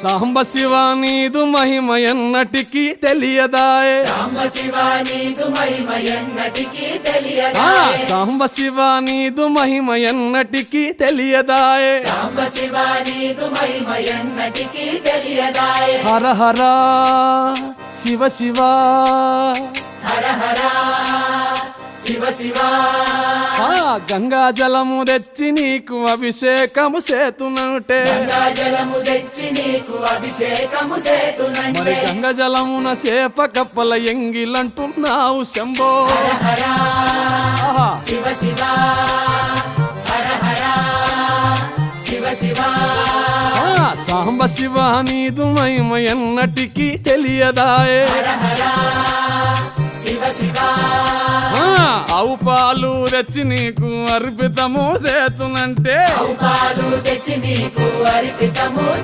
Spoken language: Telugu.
సాంబ శివ నీదు మహిమ ఎన్నటికీ తెలియదాయే సాంబ శివ నీదు మహిమ ఎన్నటికీ ఆ తెలియదాయే సాంబ శివ నీదు మహిమ ఎన్నటికీ తెలియదాయే సాంబ శివ నీదు మహిమ ఎన్నటికీ తెలియదాయే హర హర శివ శివ హర హర శివ శివ ఆ గంగా జలము తెచ్చి నీకు అభిషేకము చేతునంటే గంగా జలము తెచ్చి నీకు అభిషేకము మరి చేతునంటే గంగ జలమున చేప కప్పల ఎంగిలంటున్నావు శంభో హర ఆహా. శివ శివ హర హర శివ శివ ఆ సాంబ శివ నీదు మహిమ ఎన్నటికీ తెలియదాయే హర హర శివ శివ ఆ ఆవు పాలు తెచ్చి నీకు అర్పితము చేతునంటే పాలు తెచ్చి నీకు అర్పితము